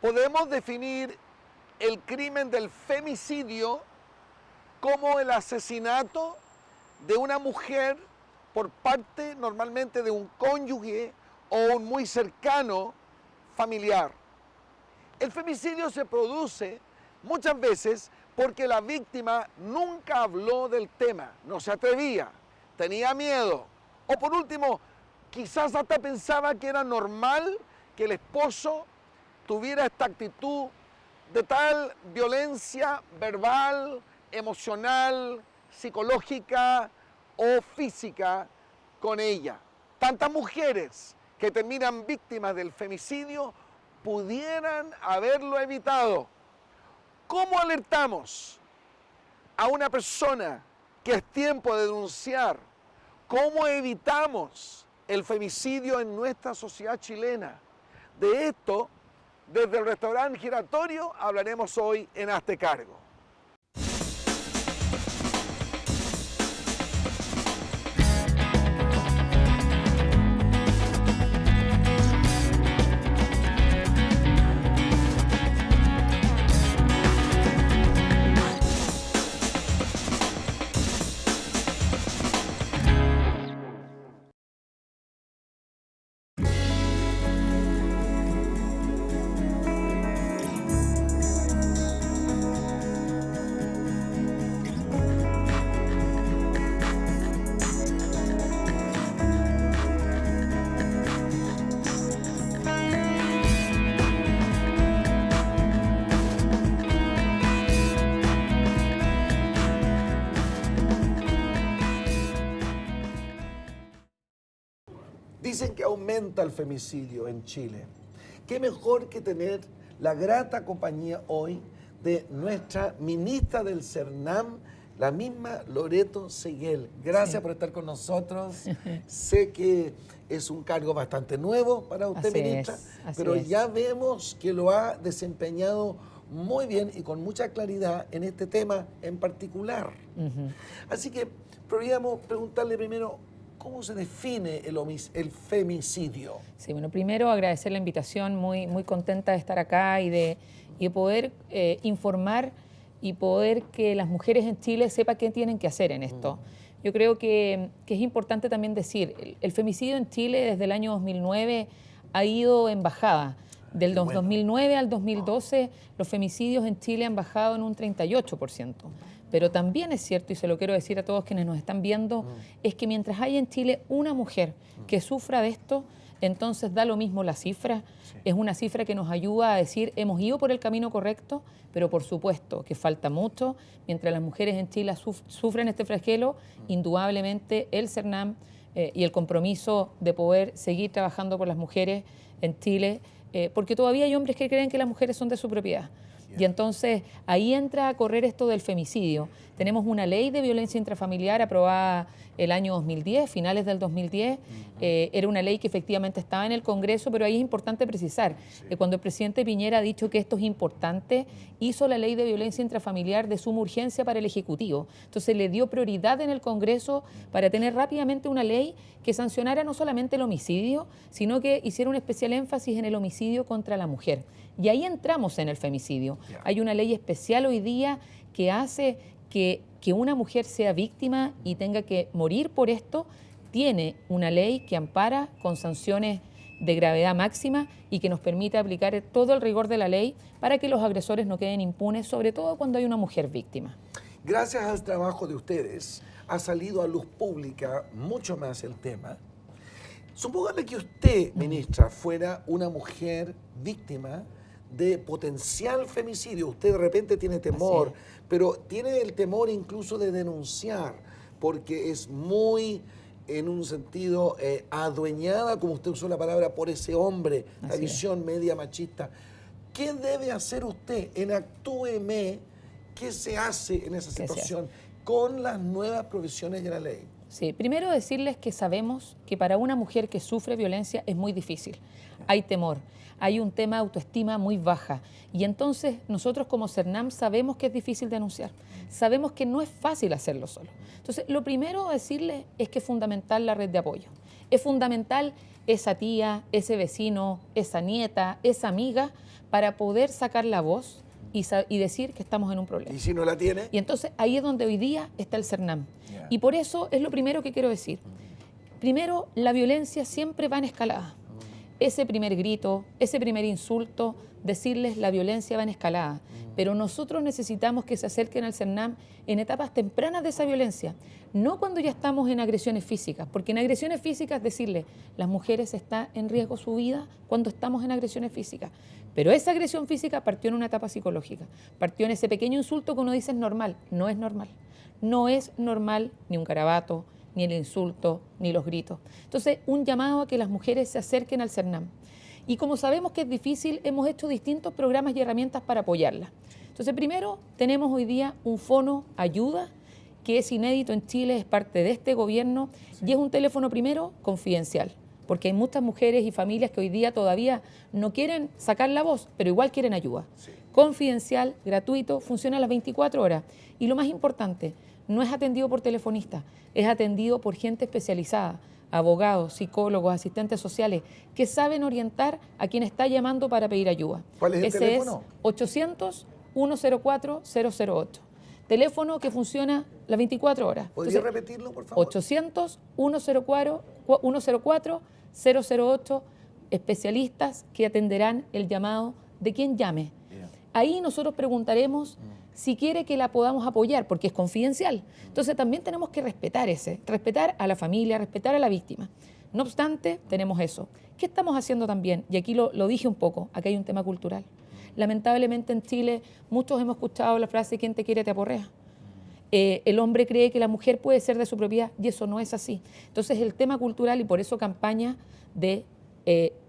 Podemos definir el crimen del femicidio como el asesinato de una mujer por parte normalmente de un cónyuge o un muy cercano familiar. El femicidio se produce muchas veces porque la víctima nunca habló del tema, no se atrevía, tenía miedo, o por último, quizás hasta pensaba que era normal que el esposo tuviera esta actitud de tal violencia verbal, emocional, psicológica o física con ella. Tantas mujeres que terminan víctimas del femicidio pudieran haberlo evitado. ¿Cómo alertamos a una persona que es tiempo de denunciar? ¿Cómo evitamos el femicidio en nuestra sociedad chilena? De esto, desde el restaurante Giratorio, hablaremos hoy en Hazte Cargo. Dicen que aumenta el femicidio en Chile. ¿Qué mejor que tener la grata compañía hoy de nuestra ministra del CERNAM, la misma Loreto Seguel? Gracias por estar con nosotros. Sé que es un cargo bastante nuevo para usted, ministra, pero ya vemos que lo ha desempeñado muy bien y con mucha claridad en este tema en particular. Así que podríamos preguntarle primero, ¿cómo se define el femicidio? Sí, bueno, primero agradecer la invitación, muy contenta de estar acá y de poder informar y poder que las mujeres en Chile sepan qué tienen que hacer en esto. Yo creo que es importante también decir, el femicidio en Chile desde el año 2009 ha ido en bajada. Del 2009 al 2012, los femicidios en Chile han bajado en un 38%. Pero también es cierto, y se lo quiero decir a todos quienes nos están viendo, es que mientras haya en Chile una mujer que sufra de esto, entonces da lo mismo la cifra. Es una cifra que nos ayuda a decir, hemos ido por el camino correcto, pero por supuesto que falta mucho. Mientras las mujeres en Chile sufren este flagelo, indudablemente el CERNAM y el compromiso de poder seguir trabajando por las mujeres en Chile, porque todavía hay hombres que creen que las mujeres son de su propiedad. Y entonces ahí entra a correr esto del femicidio. Tenemos una ley de violencia intrafamiliar aprobada el año 2010, finales del 2010. Era una ley que efectivamente estaba en el Congreso, pero ahí es importante precisar que cuando el presidente Piñera ha dicho que esto es importante, hizo la ley de violencia intrafamiliar de suma urgencia para el Ejecutivo. Entonces le dio prioridad en el Congreso para tener rápidamente una ley que sancionara no solamente el homicidio, sino que hiciera un especial énfasis en el homicidio contra la mujer. Y ahí entramos en el femicidio. Hay una ley especial hoy día que hace que una mujer sea víctima y tenga que morir por esto. Tiene una ley que ampara con sanciones de gravedad máxima y que nos permite aplicar todo el rigor de la ley para que los agresores no queden impunes, sobre todo cuando hay una mujer víctima. Gracias al trabajo de ustedes, ha salido a luz pública mucho más el tema. Supóngame que usted, ministra, fuera una mujer víctima de potencial femicidio. Usted de repente tiene temor, pero tiene el temor incluso de denunciar, porque es muy, en un sentido, adueñada, como usted usó la palabra, por ese hombre, la visión media machista. ¿Qué debe hacer usted en Actúeme? ¿Qué se hace en esa situación con las nuevas provisiones de la ley? Sí, primero decirles que sabemos que para una mujer que sufre violencia es muy difícil. Hay temor, hay un tema de autoestima muy baja. Y entonces nosotros como CERNAM sabemos que es difícil denunciar. Sabemos que no es fácil hacerlo solo. Entonces, lo primero a decirles es que es fundamental la red de apoyo. Es fundamental esa tía, ese vecino, esa nieta, esa amiga, para poder sacar la voz y decir que estamos en un problema. ¿Y si no la tiene? Y entonces ahí es donde hoy día está el CERNAM. Y por eso es lo primero que quiero decir. Primero, la violencia siempre va en escalada. Ese primer grito, ese primer insulto, decirles la violencia va en escalada. Pero nosotros necesitamos que se acerquen al CERNAM en etapas tempranas de esa violencia, no cuando ya estamos en agresiones físicas, porque en agresiones físicas decirle las mujeres está en riesgo su vida cuando estamos en agresiones físicas. Pero esa agresión física partió en una etapa psicológica, partió en ese pequeño insulto que uno dice es normal. No es normal. No es normal ni un garabato, ni el insulto, ni los gritos. Entonces, un llamado a que las mujeres se acerquen al CERNAM. Y como sabemos que es difícil, hemos hecho distintos programas y herramientas para apoyarlas. Entonces, primero, tenemos hoy día un fono ayuda, que es inédito en Chile, es parte de este gobierno, y es un teléfono primero confidencial, porque hay muchas mujeres y familias que hoy día todavía no quieren sacar la voz, pero igual quieren ayuda. Sí. Confidencial, gratuito, funciona a las 24 horas. Y lo más importante, no es atendido por telefonistas, es atendido por gente especializada, abogados, psicólogos, asistentes sociales, que saben orientar a quien está llamando para pedir ayuda. ¿Cuál es el teléfono? Es 800-104-008. Teléfono que funciona las 24 horas. ¿Podría repetirlo, por favor? 800-104-008, especialistas que atenderán el llamado de quien llame. Yeah. Ahí nosotros preguntaremos si quiere que la podamos apoyar, porque es confidencial. Entonces también tenemos que respetar a la familia, respetar a la víctima. No obstante, tenemos eso. ¿Qué estamos haciendo también? Y aquí lo dije un poco, aquí hay un tema cultural. Lamentablemente en Chile muchos hemos escuchado la frase "quien te quiere te aporrea". El hombre cree que la mujer puede ser de su propiedad y eso no es así. Entonces el tema cultural, y por eso campaña de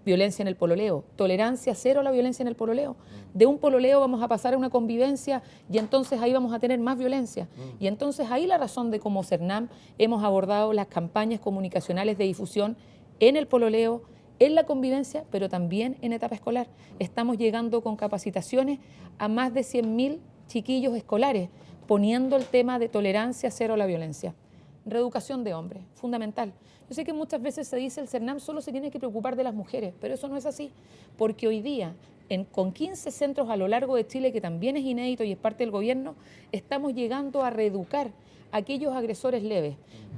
violencia en el pololeo, tolerancia cero a la violencia en el pololeo. De un pololeo vamos a pasar a una convivencia y entonces ahí vamos a tener más violencia. Y entonces ahí la razón de cómo CERNAM hemos abordado las campañas comunicacionales de difusión en el pololeo, en la convivencia, pero también en etapa escolar. Estamos llegando con capacitaciones a más de 100.000 chiquillos escolares, poniendo el tema de tolerancia cero a la violencia. Reeducación de hombres, fundamental. Yo sé que muchas veces se dice el CERNAM solo se tiene que preocupar de las mujeres, pero eso no es así, porque hoy día, con 15 centros a lo largo de Chile, que también es inédito y es parte del gobierno, estamos llegando a reeducar a aquellos agresores leves.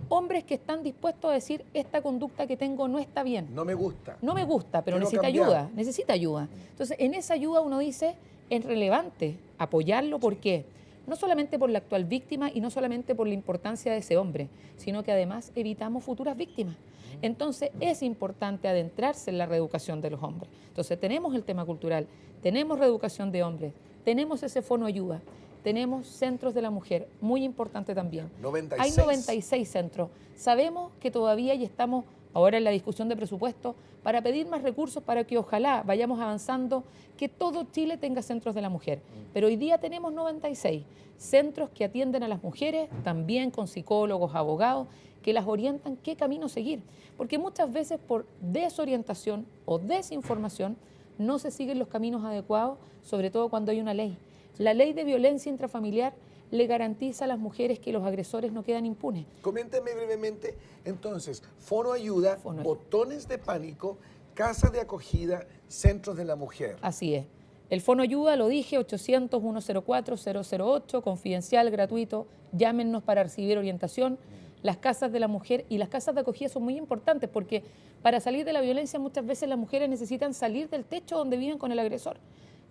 Hombres que están dispuestos a decir, esta conducta que tengo no está bien. No me gusta. No me gusta, pero necesita ayuda, necesita ayuda. Entonces, en esa ayuda uno dice, es relevante apoyarlo, ¿por qué? No solamente por la actual víctima y no solamente por la importancia de ese hombre, sino que además evitamos futuras víctimas. Entonces es importante adentrarse en la reeducación de los hombres. Entonces tenemos el tema cultural, tenemos reeducación de hombres, tenemos ese fono ayuda, tenemos centros de la mujer, muy importante también. 96. Hay 96 centros. Sabemos que todavía y estamos ahora en la discusión de presupuesto para pedir más recursos para que ojalá vayamos avanzando, que todo Chile tenga centros de la mujer. Pero hoy día tenemos 96 centros que atienden a las mujeres, también con psicólogos, abogados, que las orientan qué camino seguir. Porque muchas veces por desorientación o desinformación no se siguen los caminos adecuados, sobre todo cuando hay una ley. La ley de violencia intrafamiliar le garantiza a las mujeres que los agresores no quedan impunes. Coménteme brevemente, entonces, fono ayuda, botones de pánico, casa de acogida, centros de la mujer. Así es. El fono ayuda, lo dije, 800-104-008, confidencial, gratuito. Llámenos para recibir orientación. Las casas de la mujer y las casas de acogida son muy importantes porque para salir de la violencia muchas veces las mujeres necesitan salir del techo donde viven con el agresor.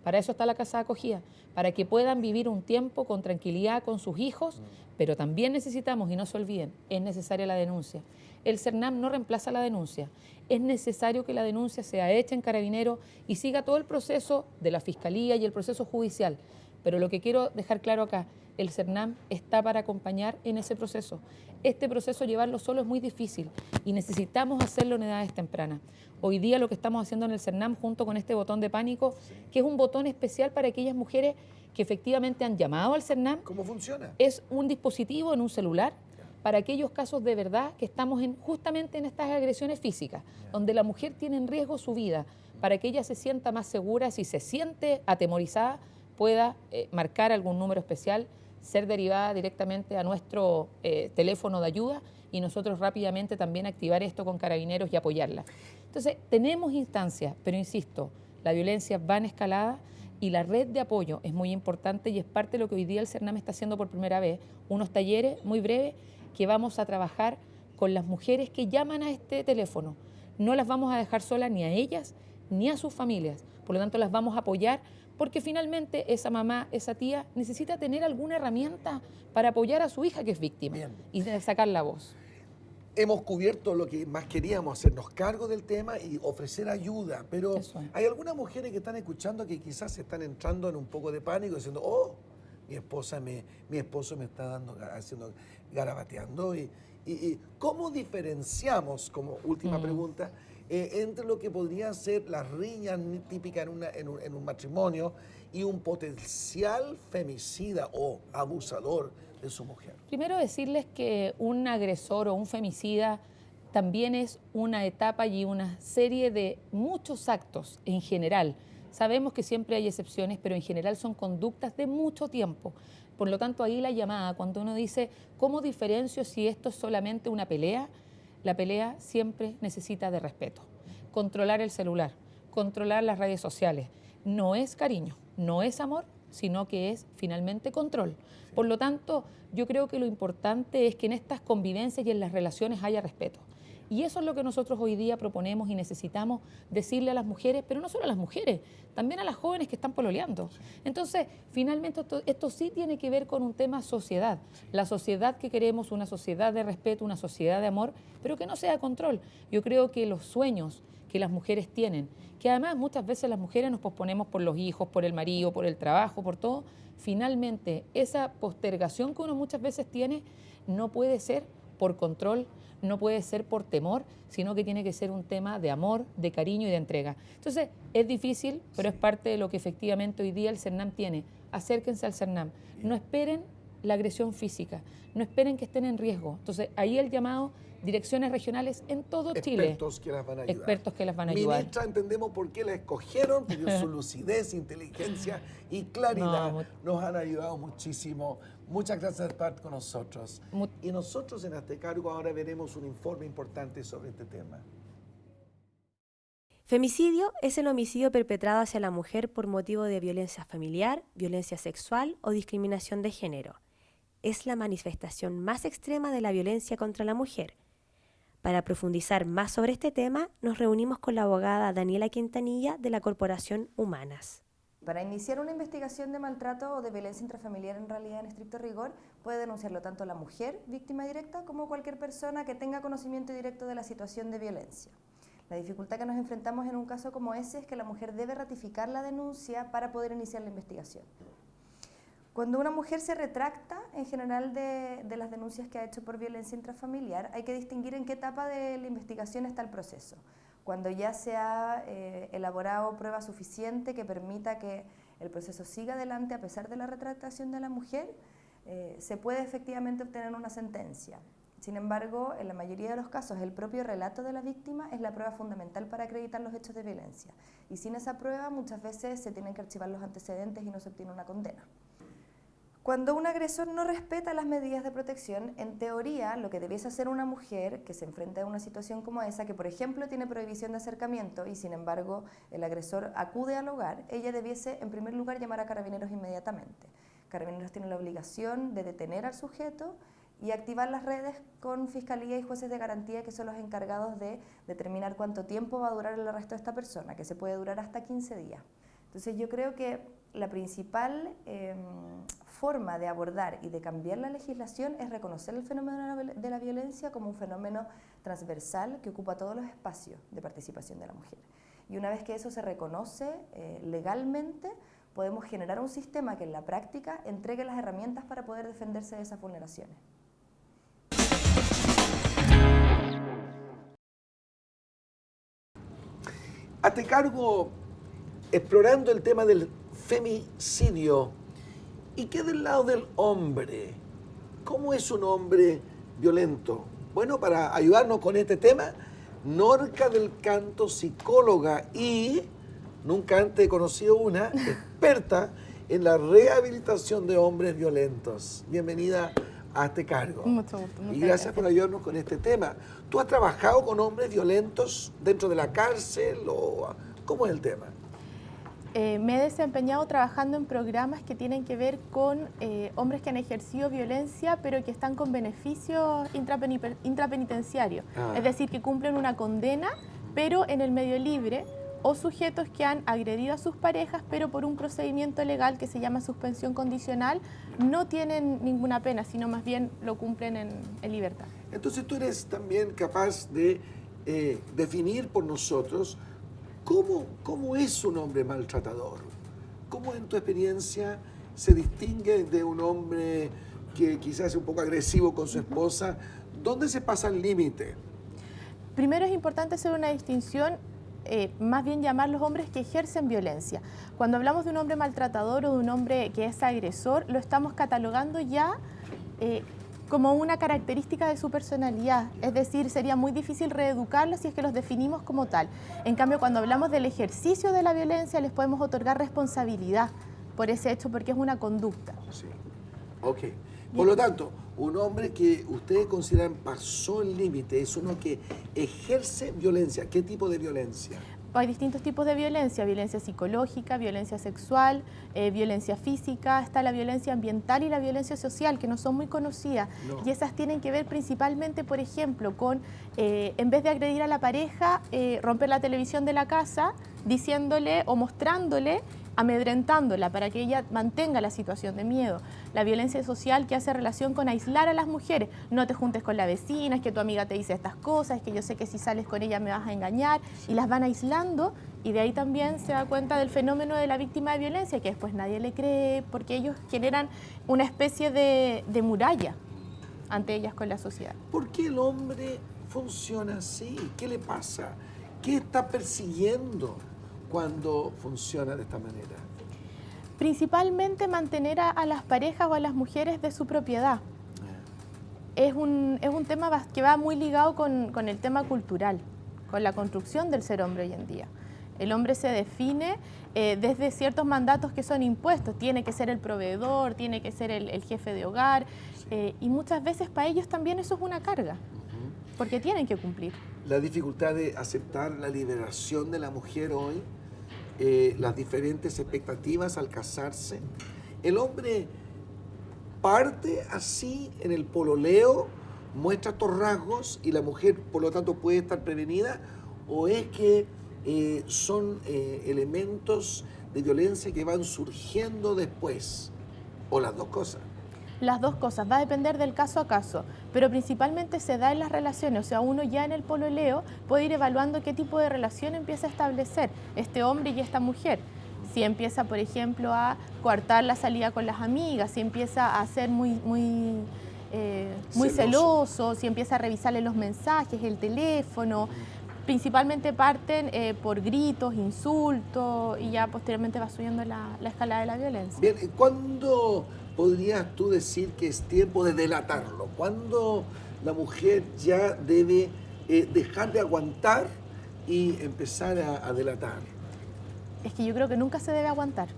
Para eso está la casa de acogida, para que puedan vivir un tiempo con tranquilidad con sus hijos, pero también necesitamos, y no se olviden, es necesaria la denuncia. El CERNAM no reemplaza la denuncia. Es necesario que la denuncia sea hecha en Carabineros y siga todo el proceso de la Fiscalía y el proceso judicial. Pero lo que quiero dejar claro acá, el CERNAM está para acompañar en ese proceso. Este proceso llevarlo solo es muy difícil y necesitamos hacerlo en edades tempranas. Hoy día lo que estamos haciendo en el CERNAM junto con este botón de pánico, que es un botón especial para aquellas mujeres que efectivamente han llamado al CERNAM. ¿Cómo funciona? Es un dispositivo en un celular para aquellos casos de verdad que estamos justamente en estas agresiones físicas, donde la mujer tiene en riesgo su vida, para que ella se sienta más segura, si se siente atemorizada, pueda marcar algún número especial, ser derivada directamente a nuestro teléfono de ayuda y nosotros rápidamente también activar esto con Carabineros y apoyarla. Entonces, tenemos instancias, pero insisto, la violencia va en escalada y la red de apoyo es muy importante y es parte de lo que hoy día el CERNAM está haciendo por primera vez, unos talleres muy breves que vamos a trabajar con las mujeres que llaman a este teléfono. No las vamos a dejar solas ni a ellas ni a sus familias, por lo tanto las vamos a apoyar porque finalmente esa mamá, esa tía necesita tener alguna herramienta para apoyar a su hija que es víctima. Bien. Y sacar la voz. Hemos cubierto lo que más queríamos, hacernos cargo del tema y ofrecer ayuda, pero hay algunas mujeres que están escuchando que quizás están entrando en un poco de pánico diciendo, oh, mi esposo me está haciendo garabateando. Y ¿cómo diferenciamos, como última pregunta, entre lo que podría ser las riñas típicas en un matrimonio y un potencial femicida o abusador de su mujer? Primero decirles que un agresor o un femicida también es una etapa y una serie de muchos actos en general. Sabemos que siempre hay excepciones, pero en general son conductas de mucho tiempo. Por lo tanto, ahí la llamada, cuando uno dice, ¿cómo diferencio si esto es solamente una pelea? La pelea siempre necesita de respeto. Controlar el celular, controlar las redes sociales. No es cariño, no es amor, sino que es finalmente control. Por lo tanto, yo creo que lo importante es que en estas convivencias y en las relaciones haya respeto. Y eso es lo que nosotros hoy día proponemos y necesitamos decirle a las mujeres, pero no solo a las mujeres, también a las jóvenes que están pololeando. Entonces, finalmente esto sí tiene que ver con un tema sociedad. La sociedad que queremos, una sociedad de respeto, una sociedad de amor, pero que no sea control. Yo creo que los sueños que las mujeres tienen, que además muchas veces las mujeres nos posponemos por los hijos, por el marido, por el trabajo, por todo, finalmente esa postergación que uno muchas veces tiene no puede ser por control, no puede ser por temor, sino que tiene que ser un tema de amor, de cariño y de entrega. Entonces, es difícil, pero es parte de lo que efectivamente hoy día el CERNAM tiene. Acérquense al CERNAM, no esperen la agresión física, no esperen que estén en riesgo. Entonces, ahí el llamado, direcciones regionales en todo Chile. Expertos que las van a ayudar. Expertos que las van a ayudar. Ministra, entendemos por qué la escogieron, porque su lucidez, inteligencia y claridad nos han ayudado muchísimo. Muchas gracias por estar con nosotros. Y nosotros en Hazte Cargo ahora veremos un informe importante sobre este tema. Femicidio es el homicidio perpetrado hacia la mujer por motivo de violencia familiar, violencia sexual o discriminación de género. Es la manifestación más extrema de la violencia contra la mujer. Para profundizar más sobre este tema, nos reunimos con la abogada Daniela Quintanilla de la Corporación Humanas. Para iniciar una investigación de maltrato o de violencia intrafamiliar, en realidad en estricto rigor, puede denunciarlo tanto la mujer, víctima directa, como cualquier persona que tenga conocimiento directo de la situación de violencia. La dificultad que nos enfrentamos en un caso como ese es que la mujer debe ratificar la denuncia para poder iniciar la investigación. Cuando una mujer se retracta, en general, de las denuncias que ha hecho por violencia intrafamiliar, hay que distinguir en qué etapa de la investigación está el proceso. Cuando ya se ha elaborado prueba suficiente que permita que el proceso siga adelante a pesar de la retractación de la mujer, se puede efectivamente obtener una sentencia. Sin embargo, en la mayoría de los casos, el propio relato de la víctima es la prueba fundamental para acreditar los hechos de violencia. Y sin esa prueba, muchas veces se tienen que archivar los antecedentes y no se obtiene una condena. Cuando un agresor no respeta las medidas de protección, en teoría lo que debiese hacer una mujer que se enfrenta a una situación como esa, que por ejemplo tiene prohibición de acercamiento y sin embargo el agresor acude al hogar, ella debiese en primer lugar llamar a Carabineros inmediatamente. Carabineros tiene la obligación de detener al sujeto y activar las redes con Fiscalía y jueces de garantía, que son los encargados de determinar cuánto tiempo va a durar el arresto de esta persona, que se puede durar hasta 15 días. Entonces yo creo que la principal forma de abordar y de cambiar la legislación es reconocer el fenómeno de la violencia como un fenómeno transversal que ocupa todos los espacios de participación de la mujer. Y una vez que eso se reconoce legalmente, podemos generar un sistema que en la práctica entregue las herramientas para poder defenderse de esas vulneraciones. Hazte Cargo, explorando el tema del femicidio. ¿Y qué del lado del hombre? ¿Cómo es un hombre violento? Bueno, para ayudarnos con este tema, Norca del Canto, psicóloga y, nunca antes he conocido una, experta en la rehabilitación de hombres violentos. Bienvenida Hazte cargo. Mucho gusto. Y muchas gracias por ayudarnos con este tema. ¿Tú has trabajado con hombres violentos dentro de la cárcel o cómo es el tema? Me he desempeñado trabajando en programas que tienen que ver con hombres que han ejercido violencia, pero que están con beneficios intrapenitenciarios. Ah. Es decir, que cumplen una condena, pero en el medio libre, o sujetos que han agredido a sus parejas, pero por un procedimiento legal que se llama suspensión condicional, no tienen ninguna pena, sino más bien lo cumplen en libertad. Entonces tú eres también capaz de definir por nosotros cómo es un hombre maltratador. ¿Cómo en tu experiencia se distingue de un hombre que quizás es un poco agresivo con su esposa? ¿Dónde se pasa el límite? Primero es importante hacer una distinción, más bien llamar los hombres que ejercen violencia. Cuando hablamos de un hombre maltratador o de un hombre que es agresor, lo estamos catalogando ya como una característica de su personalidad. Es decir, sería muy difícil reeducarlos si es que los definimos como tal. En cambio, cuando hablamos del ejercicio de la violencia, les podemos otorgar responsabilidad por ese hecho, porque es una conducta. Sí. Ok. Por lo tanto, un hombre que ustedes consideran pasó el límite es uno que ejerce violencia. ¿Qué tipo de violencia? Hay distintos tipos de violencia: violencia psicológica, violencia sexual, violencia física, está la violencia ambiental y la violencia social, que no son muy conocidas. No. Y esas tienen que ver principalmente, por ejemplo, con, en vez de agredir a la pareja, romper la televisión de la casa, diciéndole o mostrándole, amedrentándola para que ella mantenga la situación de miedo. La violencia social, que hace relación con aislar a las mujeres. No te juntes con la vecina, es que tu amiga te dice estas cosas, es que yo sé que si sales con ella me vas a engañar, y las van aislando, y de ahí también se da cuenta del fenómeno de la víctima de violencia, que después nadie le cree, porque ellos generan una especie de muralla ante ellas con la sociedad. ¿Por qué el hombre funciona así? ¿Qué le pasa? ¿Qué está persiguiendo cuando funciona de esta manera? Principalmente mantener a las parejas o a las mujeres de su propiedad. Es un tema que va muy ligado con el tema cultural, con la construcción del ser hombre hoy en día. El hombre se define desde ciertos mandatos que son impuestos. Tiene que ser el proveedor, tiene que ser el jefe de hogar, y muchas veces para ellos también eso es una carga, porque tienen que cumplir. La dificultad de aceptar la liberación de la mujer hoy, las diferentes expectativas al casarse. El hombre parte así en el pololeo, muestra estos rasgos y la mujer por lo tanto puede estar prevenida, o es que son elementos de violencia que van surgiendo después, o las dos cosas. Las dos cosas, va a depender del caso a caso, pero principalmente se da en las relaciones. O sea, uno ya en el pololeo puede ir evaluando qué tipo de relación empieza a establecer este hombre y esta mujer. Si empieza, por ejemplo, a coartar la salida con las amigas, si empieza a ser muy celoso, si empieza a revisarle los mensajes, el teléfono. Principalmente parten por gritos, insultos, y ya posteriormente va subiendo la escala de la violencia. Bien, ¿cuándo podrías tú decir que es tiempo de delatarlo? ¿Cuándo la mujer ya debe dejar de aguantar y empezar a delatar? Es que yo creo que nunca se debe aguantar.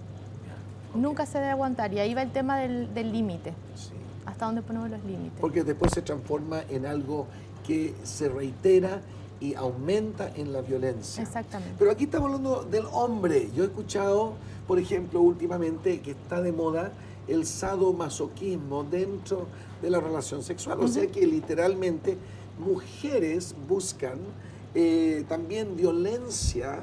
Nunca se debe aguantar, y ahí va el tema del límite. Sí. ¿Hasta dónde ponemos los límites? Porque después se transforma en algo que se reitera y aumenta en la violencia. Exactamente. Pero aquí estamos hablando del hombre. Yo he escuchado, por ejemplo, últimamente que está de moda el sadomasoquismo dentro de la relación sexual. O sea que literalmente mujeres buscan también violencia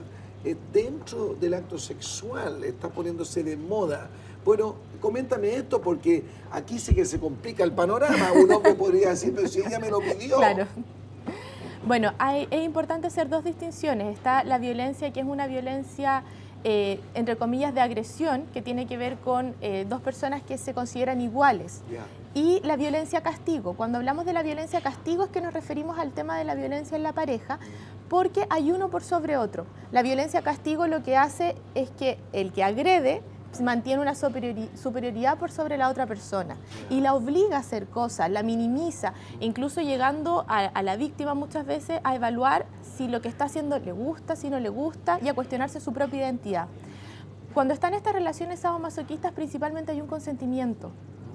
dentro del acto sexual. Está poniéndose de moda. Bueno, coméntame esto porque aquí sí que se complica el panorama. Un hombre podría decir, pero si ella me lo pidió. Claro. Bueno, es importante hacer dos distinciones. Está la violencia, que es una violencia, entre comillas, de agresión, que tiene que ver con dos personas que se consideran iguales. Yeah. Y la violencia castigo. Cuando hablamos de la violencia castigo es que nos referimos al tema de la violencia en la pareja, porque hay uno por sobre otro. La violencia castigo lo que hace es que el que agrede mantiene una superioridad por sobre la otra persona y la obliga a hacer cosas, la minimiza, incluso llegando a la víctima muchas veces a evaluar si lo que está haciendo le gusta, si no le gusta, y a cuestionarse su propia identidad. Cuando están estas relaciones sadomasoquistas, principalmente hay un consentimiento.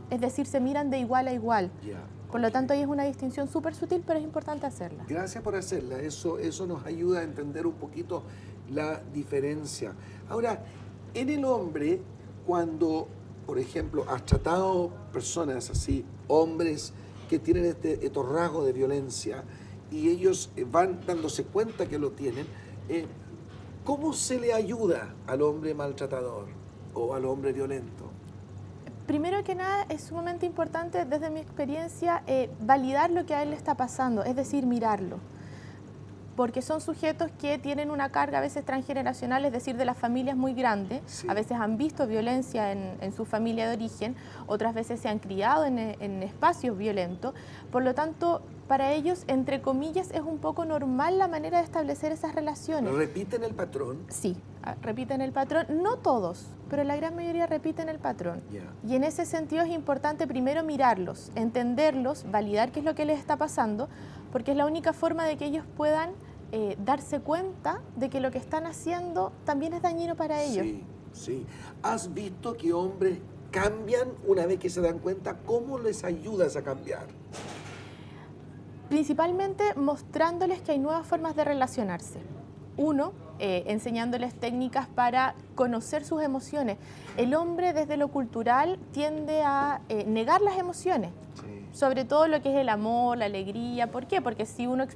es decir, se miran de igual a igual. Ya. Por lo tanto, ahí es una distinción súper sutil, pero es importante hacerla. Gracias por hacerla, eso nos ayuda a entender un poquito la diferencia. Ahora, en el hombre, cuando, por ejemplo, has tratado personas así, hombres que tienen estos rasgos de violencia y ellos van dándose cuenta que lo tienen, ¿cómo se le ayuda al hombre maltratador o al hombre violento? Primero que nada, es sumamente importante, desde mi experiencia, validar lo que a él le está pasando, es decir, mirarlo. Porque son sujetos que tienen una carga a veces transgeneracional, es decir, de las familias muy grandes. Sí. A veces han visto violencia en su familia de origen, otras veces se han criado en espacios violentos. Por lo tanto, para ellos, entre comillas, es un poco normal la manera de establecer esas relaciones. ¿Repiten el patrón? Sí, repiten el patrón. No todos, pero la gran mayoría repiten el patrón. Yeah. Y en ese sentido es importante primero mirarlos, entenderlos, validar qué es lo que les está pasando, porque es la única forma de que ellos puedan darse cuenta de que lo que están haciendo también es dañino para ellos. Sí, sí. ¿Has visto que hombres cambian una vez que se dan cuenta? ¿Cómo les ayudas a cambiar? Principalmente mostrándoles que hay nuevas formas de relacionarse. Uno, enseñándoles técnicas para conocer sus emociones. El hombre desde lo cultural tiende a negar las emociones. Sí. Sobre todo lo que es el amor, la alegría. ¿Por qué? Porque si uno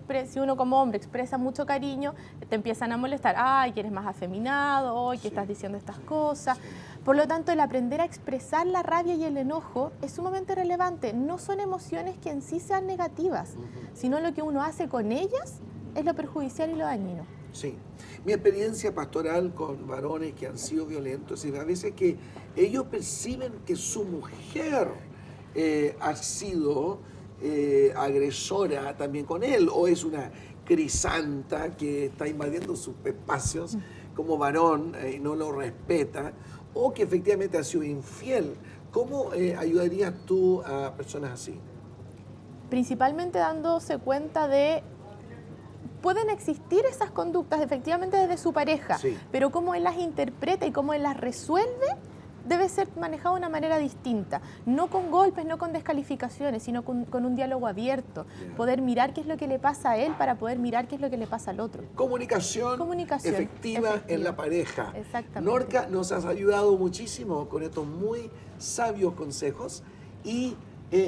como hombre expresa mucho cariño, te empiezan a molestar. Ay, que eres más afeminado, ay, que estás diciendo estas cosas. Sí. Por lo tanto, el aprender a expresar la rabia y el enojo es sumamente relevante. No son emociones que en sí sean negativas, sino lo que uno hace con ellas es lo perjudicial y lo dañino. Sí. Mi experiencia pastoral con varones que han sido violentos, y a veces que ellos perciben que su mujer ha sido agresora también con él, o es una crisanta que está invadiendo sus espacios como varón y no lo respeta, o que efectivamente ha sido infiel. ¿Cómo ayudarías tú a personas así? Principalmente dándose cuenta de... Pueden existir esas conductas efectivamente desde su pareja, sí, pero cómo él las interpreta y cómo él las resuelve debe ser manejado de una manera distinta. No con golpes, no con descalificaciones, sino con un diálogo abierto. Yeah. Poder mirar qué es lo que le pasa a él para poder mirar qué es lo que le pasa al otro. Comunicación efectiva en la pareja. Exactamente. Norca, nos has ayudado muchísimo con estos muy sabios consejos y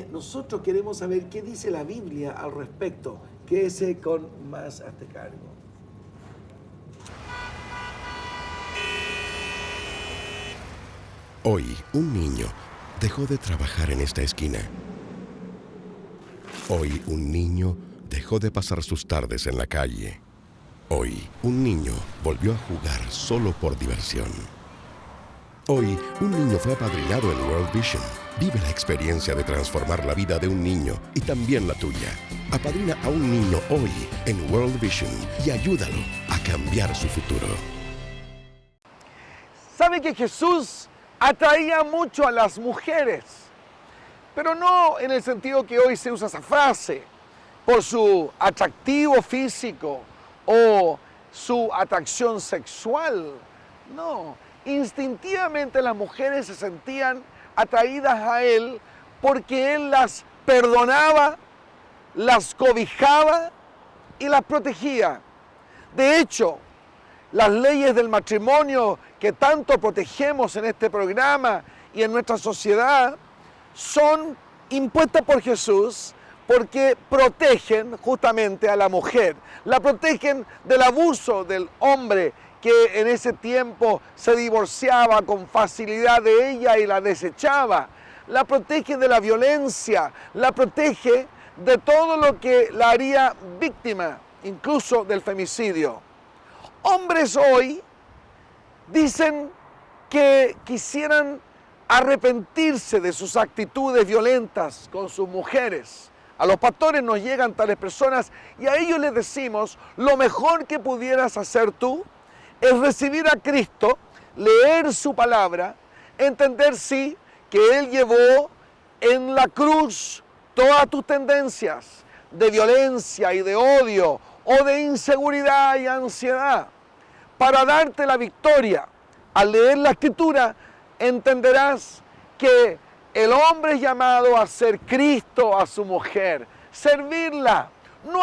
nosotros queremos saber qué dice la Biblia al respecto. Quédese con más Hazte Cargo. Hoy, un niño dejó de trabajar en esta esquina. Hoy, un niño dejó de pasar sus tardes en la calle. Hoy, un niño volvió a jugar solo por diversión. Hoy, un niño fue apadrinado en World Vision. Vive la experiencia de transformar la vida de un niño y también la tuya. Apadrina a un niño hoy en World Vision y ayúdalo a cambiar su futuro. ¿Sabe que Jesús atraía mucho a las mujeres? Pero no en el sentido que hoy se usa esa frase, por su atractivo físico o su atracción sexual. No, instintivamente las mujeres se sentían atraídas a él porque él las perdonaba, las cobijaba y las protegía. De hecho, las leyes del matrimonio que tanto protegemos en este programa y en nuestra sociedad son impuestas por Jesús porque protegen justamente a la mujer. La protegen del abuso del hombre que en ese tiempo se divorciaba con facilidad de ella y la desechaba. La protege de la violencia, la protege de todo lo que la haría víctima, incluso del femicidio. Hombres hoy dicen que quisieran arrepentirse de sus actitudes violentas con sus mujeres. A los pastores nos llegan tales personas y a ellos les decimos, lo mejor que pudieras hacer tú es recibir a Cristo, leer su palabra, entender sí que Él llevó en la cruz todas tus tendencias de violencia y de odio o de inseguridad y ansiedad para darte la victoria. Al leer la Escritura entenderás que El hombre es llamado a ser Cristo a su mujer, servirla, no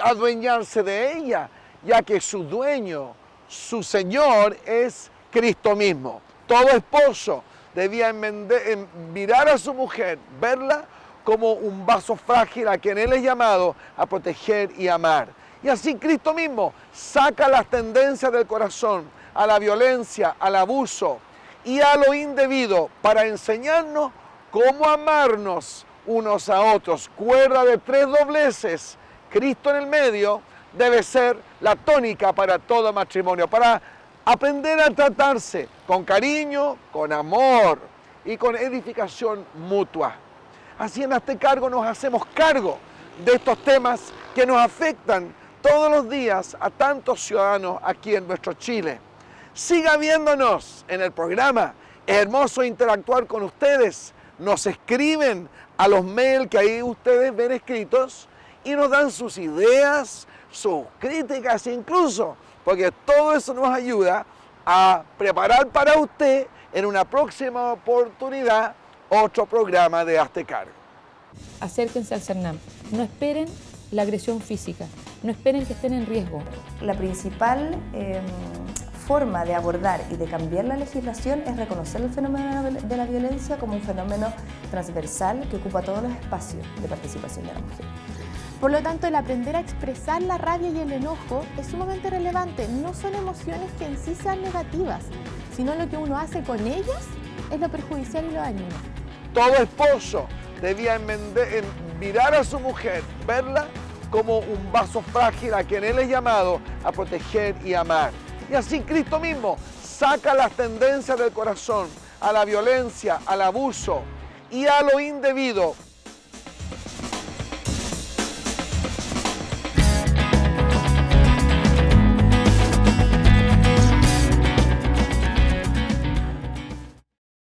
adueñarse de ella, ya que su dueño, su Señor, es Cristo mismo. Todo esposo debía mirar a su mujer, verla como un vaso frágil a quien Él es llamado a proteger y amar. Y así Cristo mismo saca las tendencias del corazón a la violencia, al abuso y a lo indebido para enseñarnos cómo amarnos unos a otros. Cuerda de 3 dobleces, Cristo en el medio, debe ser la tónica para todo matrimonio, para aprender a tratarse con cariño, con amor y con edificación mutua. Así en Hazte Cargo nos hacemos cargo de estos temas que nos afectan todos los días a tantos ciudadanos aquí en nuestro Chile. Siga viéndonos en el programa. Es hermoso interactuar con ustedes. Nos escriben a los mails que ahí ustedes ven escritos y nos dan sus ideas, sus críticas incluso, porque todo eso nos ayuda a preparar para usted en una próxima oportunidad otro programa de Hazte Cargo. Acérquense al CERNAM. No esperen la agresión física. No esperen que estén en riesgo. La principal forma de abordar y de cambiar la legislación es reconocer el fenómeno de la violencia como un fenómeno transversal que ocupa todos los espacios de participación de la mujer. Por lo tanto, el aprender a expresar la rabia y el enojo es sumamente relevante. No son emociones que en sí sean negativas, sino lo que uno hace con ellas es lo perjudicial y lo dañino. Todo esposo debía mirar a su mujer, verla como un vaso frágil a quien Él es llamado a proteger y amar. Y así Cristo mismo saca las tendencias del corazón a la violencia, al abuso y a lo indebido